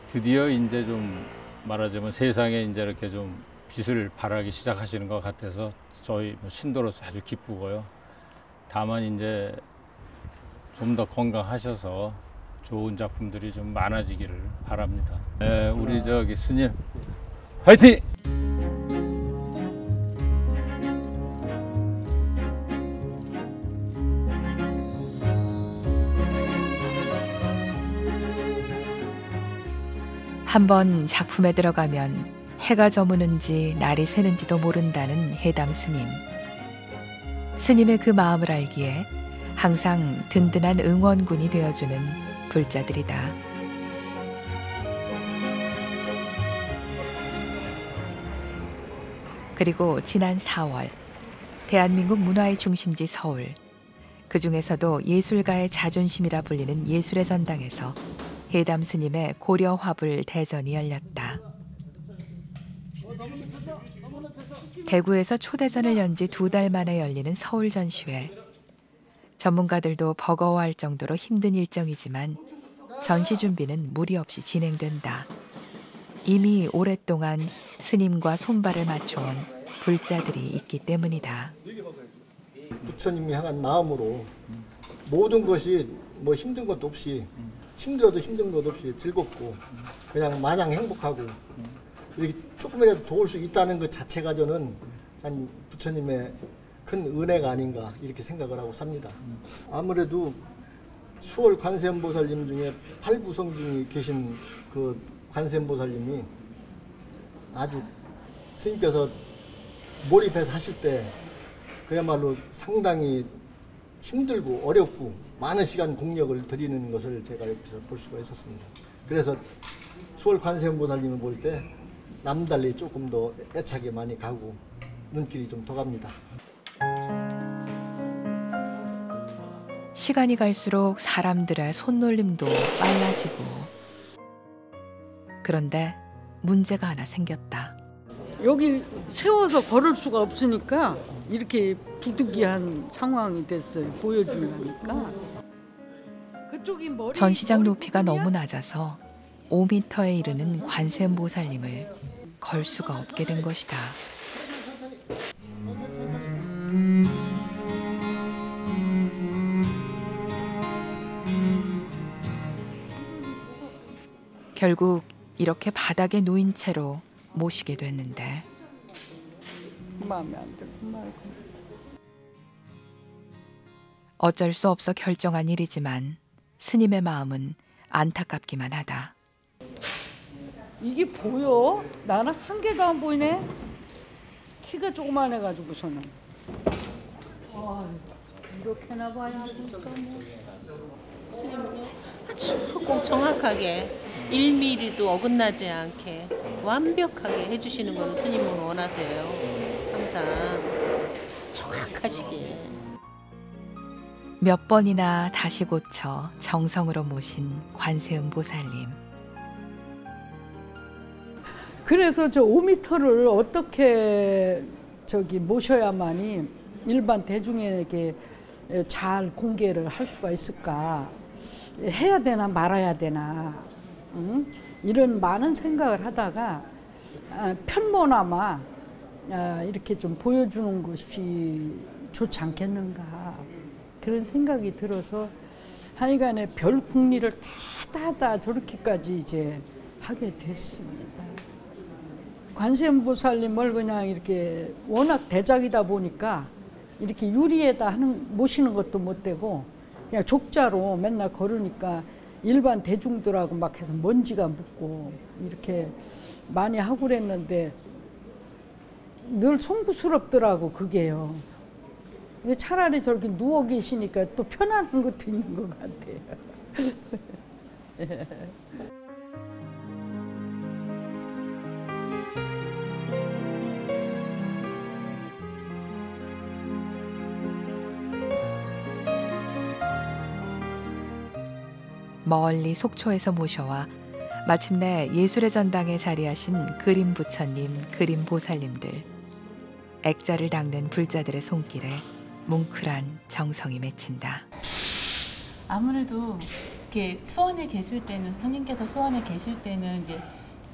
드디어 이제 좀 말하자면 세상에 이제 이렇게 좀 빛을 발하기 시작하시는 것 같아서 저희 신도로서 아주 기쁘고요. 다만 이제 좀 더 건강하셔서 좋은 작품들이 좀 많아지기를 바랍니다. 네, 우리 저기 스님 화이팅! 한번 작품에 들어가면 해가 저무는지 날이 새는지도 모른다는 해담 스님. 스님의 그 마음을 알기에 항상 든든한 응원군이 되어주는 불자들이다. 그리고 지난 4월 대한민국 문화의 중심지 서울, 그 중에서도 예술가의 자존심이라 불리는 예술의 전당에서 해담 스님의 고려 화불 대전이 열렸다. 대구에서 초대전을 연 지 2달 만에 열리는 서울 전시회. 전문가들도 버거워할 정도로 힘든 일정이지만 전시 준비는 무리 없이 진행된다. 이미 오랫동안 스님과 손발을 맞춰온 불자들이 있기 때문이다. 부처님이 향한 마음으로 모든 것이 뭐 힘든 것도 없이, 힘들어도 힘든 것 없이 즐겁고 그냥 마냥 행복하고 이렇게 조금이라도 도울 수 있다는 것 자체가 저는 참 부처님의 큰 은혜가 아닌가 이렇게 생각을 하고 삽니다. 아무래도 수월 관세음보살님 중에 8부성 중에 계신 그 관세음보살님이 아주 스님께서 몰입해서 하실 때 그야말로 상당히 힘들고 어렵고 많은 시간 공력을 들이는 것을 제가 옆에서 볼 수가 있었습니다. 그래서 수월 관세음보살님을 볼 때 남달리 조금 더 애착이 많이 가고 눈길이 좀 더 갑니다. 시간이 갈수록 사람들의 손놀림도 빨라지고, 그런데 문제가 하나 생겼다. 여기 세워서 걸을 수가 없으니까 이렇게 부득이한 상황이 됐어요. 보여주려니까. 전시장 높이가 너무 낮아서 5m에 이르는 관세음보살님을 걸 수가 없게 된 것이다. 결국 이렇게 바닥에 놓인 채로 모시게 됐는데 마음에 안 들고 말고. 어쩔 수 없어 결정한 일이지만 스님의 마음은 안타깝기만 하다. 이게 보여? 나는 한 개도 안 보이네. 키가 조그만해가지고서는. 이렇게나 봐야 하니까 뭐. 스님은요 아주 꼭 정확하게 1mm도 어긋나지 않게 완벽하게 해주시는 거를 스님은 원하세요. 항상 정확하시게. 몇 번이나 다시 고쳐 정성으로 모신 관세음보살님. 그래서 저 5m를 어떻게 모셔야만이 일반 대중에게 잘 공개를 할 수가 있을까. 해야 되나 말아야 되나 이런 많은 생각을 하다가 편모나마 이렇게 좀 보여주는 것이 좋지 않겠는가 그런 생각이 들어서 하여간에 별 궁리를 다 저렇게까지 이제 하게 됐습니다. 관세음보살님을 그냥 이렇게 워낙 대작이다 보니까 이렇게 유리에다 모시는 것도 못 되고 그냥 족자로 맨날 걸으니까 일반 대중들하고 막 해서 먼지가 묻고 이렇게 많이 하고 그랬는데 늘 송구스럽더라고 그게요. 근데 차라리 저렇게 누워 계시니까 또 편안한 것도 있는 것 같아요. 멀리 속초에서 모셔와 마침내 예술의 전당에 자리하신 그림 부처님, 그림 보살님들. 액자를 닦는 불자들의 손길에 뭉클한 정성이 맺힌다. 아무래도 이렇게 수원에 계실 때는 스님께서 수원에 계실 때는 이제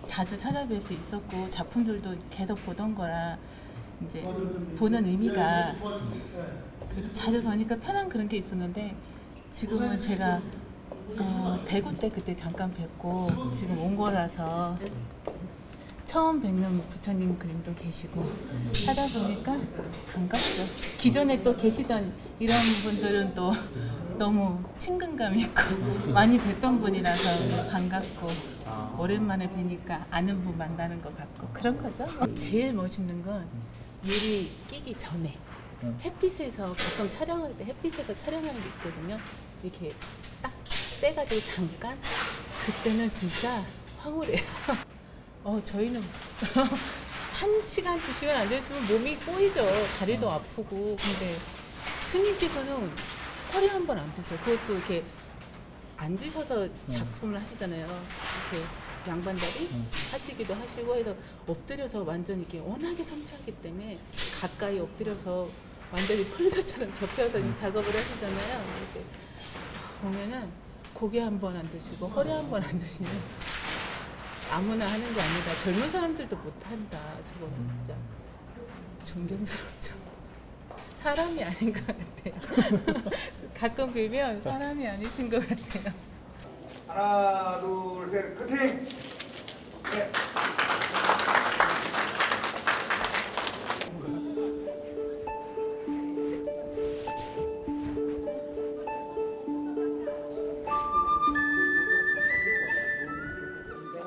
자주 찾아뵐 수 있었고 작품들도 계속 보던 거라 이제 보는 의미가 그래도 자주 보니까 편한 그런 게 있었는데 지금은 제가 대구 때 그때 잠깐 뵙고 지금 온 거라서 처음 뵙는 부처님 그림도 계시고 하다 보니까 반갑죠. 기존에 또 계시던 이런 분들은 또 너무 친근감 있고 많이 뵀던 분이라서 반갑고 오랜만에 뵈니까 아는 분 만나는 것 같고 그런 거죠. 제일 멋있는 건 유리 끼기 전에 햇빛에서 가끔 촬영할 때 햇빛에서 촬영하는 게 있거든요. 이렇게 딱 떼가지고 잠깐 그때는 진짜 황홀해요. 저희는 1시간, 2시간 앉아있으면 몸이 꼬이죠. 다리도 아프고. 근데 스님께서는 허리 한 번 안 펴세요. 그것도 이렇게 앉으셔서 작품을 하시잖아요. 이렇게 양반다리 하시기도 하시고 해서 엎드려서 완전 이렇게 워낙에 섬세하기 때문에 가까이 엎드려서 완전히 폴더처럼 접혀서 이 작업을 하시잖아요. 이렇게 보면은 고개 한 번 안 드시고 허리 한 번 안 드시면 아무나 하는 게 아니다. 젊은 사람들도 못한다. 저거는 진짜 존경스럽죠. 사람이 아닌 것 같아요. 가끔 뵈면 사람이 아니신 것 같아요. 하나, 둘, 셋, 커팅! 네.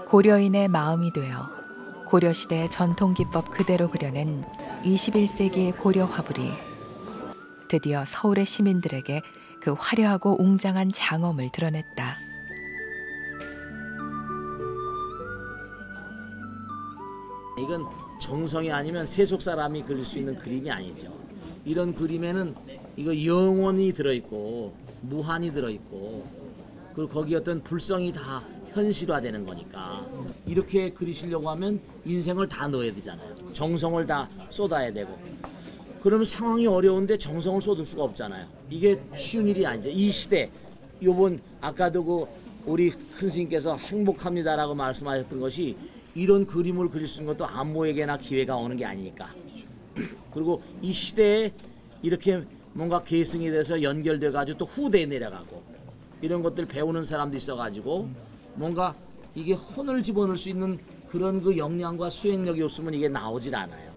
고려인의 마음이 되어 고려시대의 전통 기법 그대로 그려낸 21세기의 고려 화불이 드디어 서울의 시민들에게 그 화려하고 웅장한 장엄을 드러냈다. 이건 정성이 아니면 세속 사람이 그릴 수 있는 그림이 아니죠. 이런 그림에는 이거 영혼이 들어있고 무한이 들어있고 그리고 거기 어떤 불성이 다 현실화되는 거니까 이렇게 그리시려고 하면 인생을 다 넣어야 되잖아요. 정성을 다 쏟아야 되고 그러면 상황이 어려운데 정성을 쏟을 수가 없잖아요. 이게 쉬운 일이 아니죠. 이 시대 요번 아까도 그 우리 큰 스님께서 행복합니다라고 말씀하셨던 것이 이런 그림을 그릴 수 있는 것도 아무에게나 기회가 오는 게 아니니까. 그리고 이 시대에 이렇게 뭔가 계승이 돼서 연결돼 가지고 또 후대에 내려가고 이런 것들 배우는 사람도 있어가지고 뭔가 이게 혼을 집어넣을 수 있는 그런 그 역량과 수행력이 없으면 이게 나오질 않아요.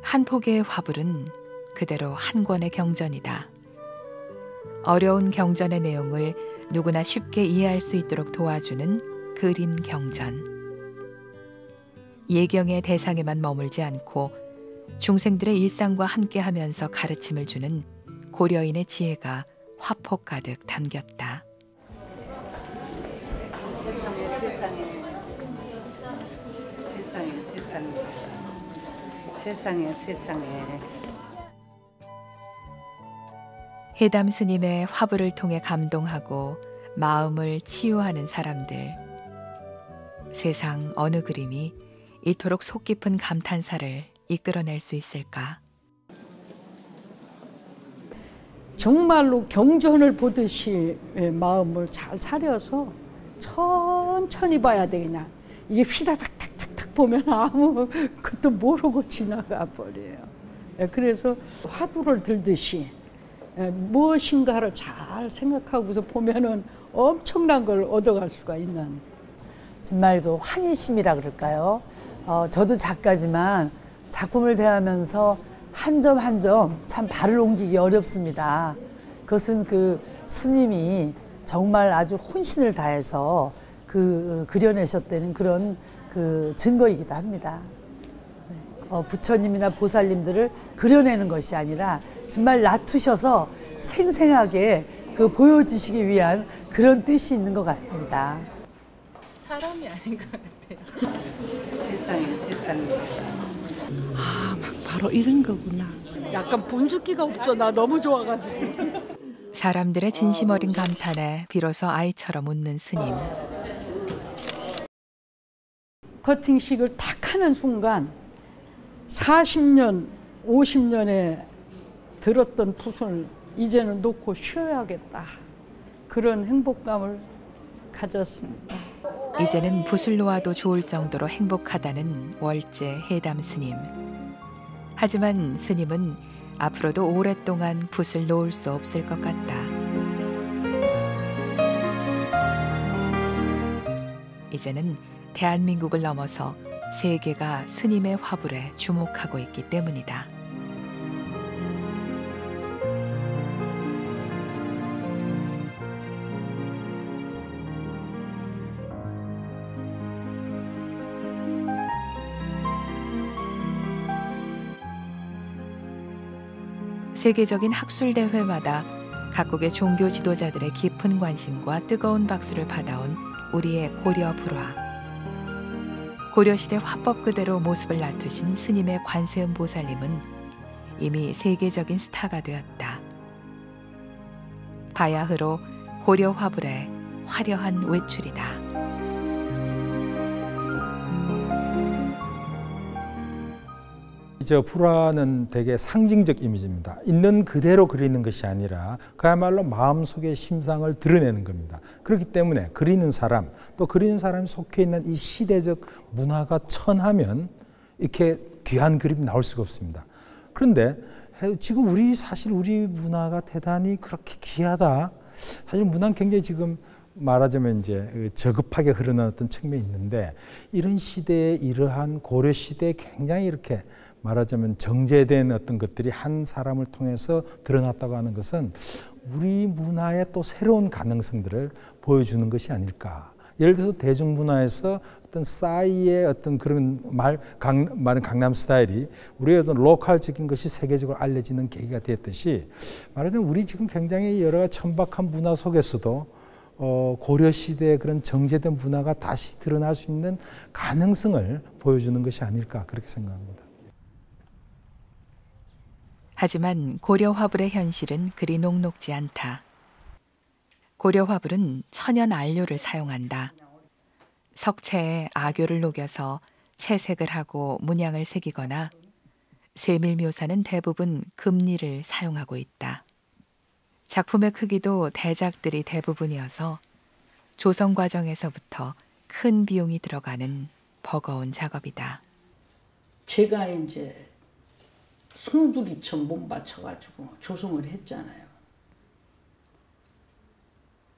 한 폭의 화불은 그대로 한 권의 경전이다. 어려운 경전의 내용을 누구나 쉽게 이해할 수 있도록 도와주는 그림 경전. 예경의 대상에만 머물지 않고 중생들의 일상과 함께하면서 가르침을 주는 고려인의 지혜가 화폭 가득 담겼다. 세상에 해담 스님의 화불을 통해 감동하고 마음을 치유하는 사람들. 세상 어느 그림이 이토록 속 깊은 감탄사를 이끌어낼 수 있을까? 정말로 경전을 보듯이 마음을 잘 차려서 천천히 봐야 돼. 그냥 이게 휘다닥닥닥닥 보면 아무 것도 모르고 지나가 버려요. 그래서 화두를 들듯이 무엇인가를 잘 생각하고서 보면은 엄청난 걸 얻어갈 수가 있는. 정말 그 환희심이라 그럴까요? 저도 작가지만 작품을 대하면서 한 점 한 점 참 발을 옮기기 어렵습니다. 그것은 그 스님이 정말 아주 혼신을 다해서 그려내셨다는 그런 그 증거이기도 합니다. 부처님이나 보살님들을 그려내는 것이 아니라 정말 놔두셔서 생생하게 보여주시기 위한 그런 뜻이 있는 것 같습니다. 사람이 아닌 것 같아요. 세상에. 막 바로 이런 거구나. 약간 분숙기가 없어. 나 너무 좋아가지고. 사람들의 진심 어린 감탄에 비로소 아이처럼 웃는 스님. 커팅식을 탁 하는 순간 40년, 50년에 들었던 붓을 이제는 놓고 쉬어야겠다. 그런 행복감을 가졌습니다. 이제는 붓을 놓아도 좋을 정도로 행복하다는 월제 해담 스님. 하지만 스님은 앞으로도 오랫동안 붓을 놓을 수 없을 것 같다. 이제는 대한민국을 넘어서 세계가 스님의 화불에 주목하고 있기 때문이다. 세계적인 학술대회마다 각국의 종교 지도자들의 깊은 관심과 뜨거운 박수를 받아온 우리의 고려 불화. 고려시대 화법 그대로 모습을 낮추신 스님의 관세음 보살님은 이미 세계적인 스타가 되었다. 바야흐로 고려 화불의 화려한 외출이다. 저 불화는 되게 상징적 이미지입니다. 있는 그대로 그리는 것이 아니라 그야말로 마음속의 심상을 드러내는 겁니다. 그렇기 때문에 그리는 사람, 또 그리는 사람이 속해 있는 이 시대적 문화가 천하면 이렇게 귀한 그림이 나올 수가 없습니다. 그런데 지금 사실 우리 문화가 대단히 그렇게 귀하다. 사실 문화는 굉장히 지금 말하자면 이제 저급하게 흐르는 어떤 측면이 있는데, 이런 시대에 이러한 고려 시대에 굉장히 이렇게 말하자면 정제된 어떤 것들이 한 사람을 통해서 드러났다고 하는 것은 우리 문화의 또 새로운 가능성들을 보여주는 것이 아닐까. 예를 들어서 대중문화에서 어떤 싸이의 어떤 그런 말은 강남 스타일이 우리의 어떤 로컬적인 것이 세계적으로 알려지는 계기가 됐듯이, 말하자면 우리 지금 굉장히 여러 가지 천박한 문화 속에서도 고려 시대의 그런 정제된 문화가 다시 드러날 수 있는 가능성을 보여주는 것이 아닐까, 그렇게 생각합니다. 하지만 고려 화불의 현실은 그리 녹록지 않다. 고려 화불은 천연 안료를 사용한다. 석채에 악교를 녹여서 채색을 하고 문양을 새기거나 세밀 묘사는 대부분 금리를 사용하고 있다. 작품의 크기도 대작들이 대부분이어서 조성 과정에서부터 큰 비용이 들어가는 버거운 작업이다. 제가 이제 송두리처럼 몸 바쳐가지고 조성을 했잖아요.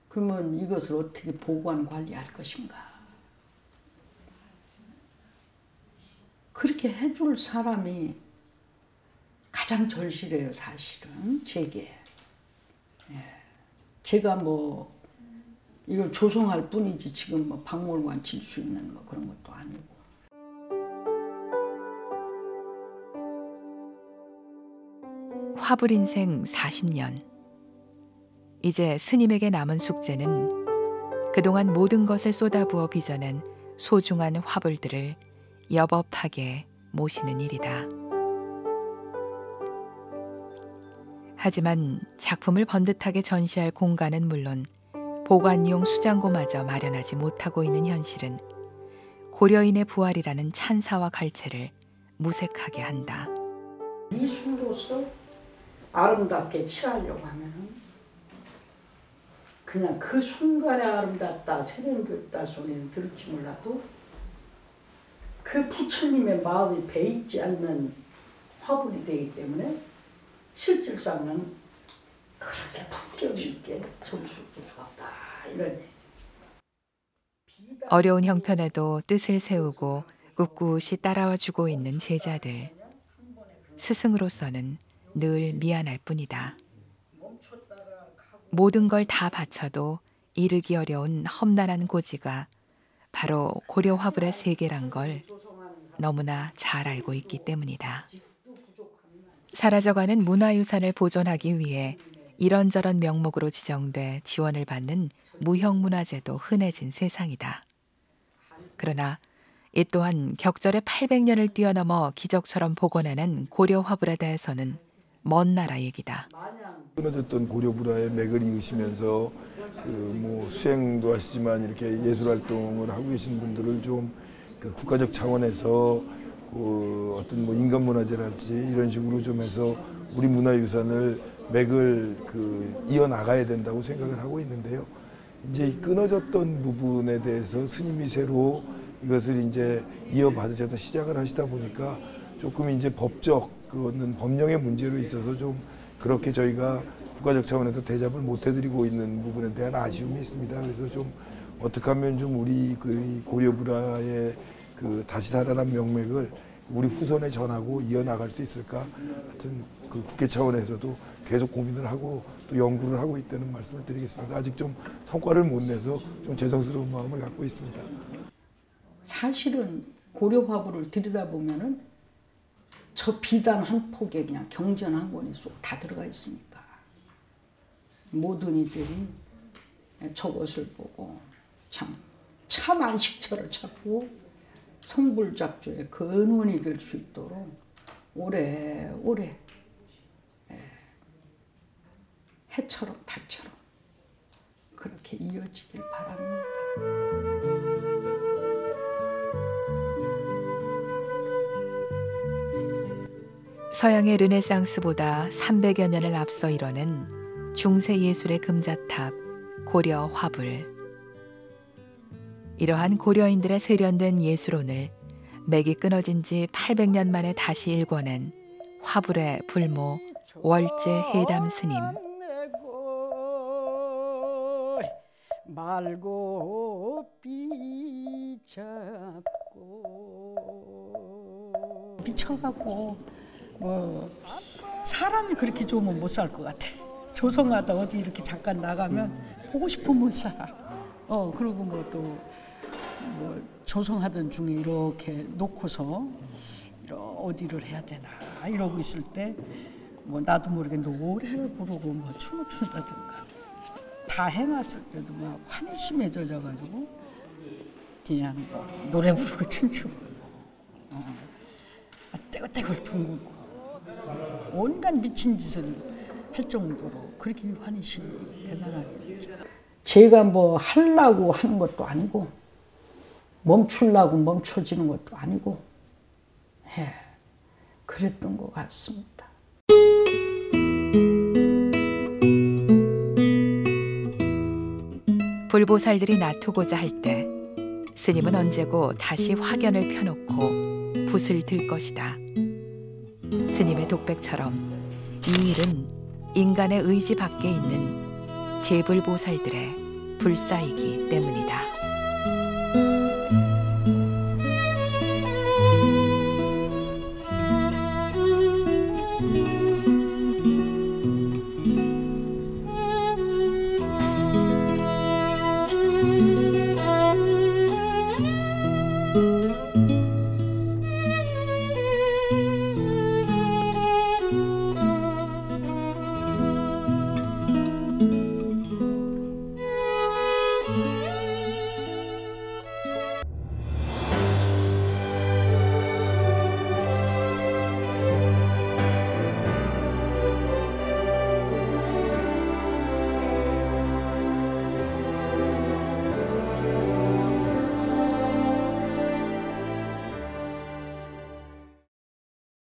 그러면 이것을 어떻게 보관 관리할 것인가? 그렇게 해줄 사람이 가장 절실해요, 사실은 제게. 제가 뭐 이걸 조성할 뿐이지 지금 뭐 박물관 질 수 있는 뭐 그런 것도 아니고. 화불 인생 40년. 이제 스님에게 남은 숙제는 그동안 모든 것을 쏟아부어 빚어낸 소중한 화불들을 여법하게 모시는 일이다. 하지만 작품을 번듯하게 전시할 공간은 물론 보관용 수장고마저 마련하지 못하고 있는 현실은 고려인의 부활이라는 찬사와 갈채를 무색하게 한다. 미술로서 아름답게 칠하려고 하면은 그냥 그 순간에 아름답다, 세련됐다 소리는 들을지 몰라도 그 부처님의 마음이 배있지 않는 화분이 되기 때문에 실질상은 그렇게 품격 있게 점수를 줄 수가 없다, 이런 얘기. 어려운 형편에도 뜻을 세우고 꿋꿋이 따라와 주고 있는 제자들. 스승으로서는 늘 미안할 뿐이다. 모든 걸 다 바쳐도 이르기 어려운 험난한 고지가 바로 고려 화불의 세계란 걸 너무나 잘 알고 있기 때문이다. 사라져가는 문화유산을 보존하기 위해 이런저런 명목으로 지정돼 지원을 받는 무형문화재도 흔해진 세상이다. 그러나 이 또한 격절의 800년을 뛰어넘어 기적처럼 복원해낸 고려 화불에 대해서는 먼 나라 얘기다. 끊어졌던 고려 불화의 맥을 이으시면서 뭐 수행도 하시지만 이렇게 예술 활동을 하고 계신 분들을 좀 국가적 차원에서 어떤 뭐 인간 문화재랄지 이런 식으로 좀 해서 우리 문화유산을 맥을 이어 나가야 된다고 생각을 하고 있는데요. 이제 끊어졌던 부분에 대해서 스님이 새로 이것을 이제 이어받으셔서 시작을 하시다 보니까 조금 이제 그거는 법령의 문제로 있어서 좀 그렇게 저희가 국가적 차원에서 대접을 못 해드리고 있는 부분에 대한 아쉬움이 있습니다. 그래서 좀 어떻게 하면 좀 우리 고려 불화의 다시 살아난 명맥을 우리 후손에 전하고 이어나갈 수 있을까? 하여튼 국회 차원에서도 계속 고민을 하고 또 연구를 하고 있다는 말씀을 드리겠습니다. 아직 좀 성과를 못 내서 좀 죄송스러운 마음을 갖고 있습니다. 사실은 고려 화불을 들여다보면은 저 비단 한 폭에 그냥 경전 한 권이 쏙 다 들어가 있으니까 모든 이들이 저것을 보고 참 안식처를 찾고 성불작조의 근원이 될 수 있도록 오래오래 해처럼 달처럼 그렇게 이어지길 바랍니다. 서양의 르네상스보다 300여 년을 앞서 이뤄낸 중세 예술의 금자탑 고려 화불. 이러한 고려인들의 세련된 예술혼을 맥이 끊어진 지 800년 만에 다시 일궈낸 화불의 불모 월제 해담 스님. 말고 비잡고 미쳐갖고 뭐 사람이 그렇게 좋으면 못 살 것 같아. 조성하다 어디 이렇게 잠깐 나가면 보고 싶으면 못 살아. 그리고 뭐 또 뭐 조성하던 중에 이렇게 놓고서 어디를 해야 되나 이러고 있을 때 뭐 나도 모르게 노래를 부르고 뭐 춤을 춘다든가 다 해놨을 때도 막 환희심에 젖어가지고 그냥 노래 부르고 춤추고 떼굴떼굴 둥글고 온갖 미친 짓을 할 정도로 그렇게 환희심이 대단하게 제가 뭐 하려고 하는 것도 아니고 멈추려고 멈춰지는 것도 아니고 그랬던 것 같습니다. 불보살들이 나투고자 할 때 스님은 언제고 다시 화견을 펴놓고 붓을 들 것이다. 스님의 독백처럼 이 일은 인간의 의지 밖에 있는 제불보살들의 불사이기 때문이다.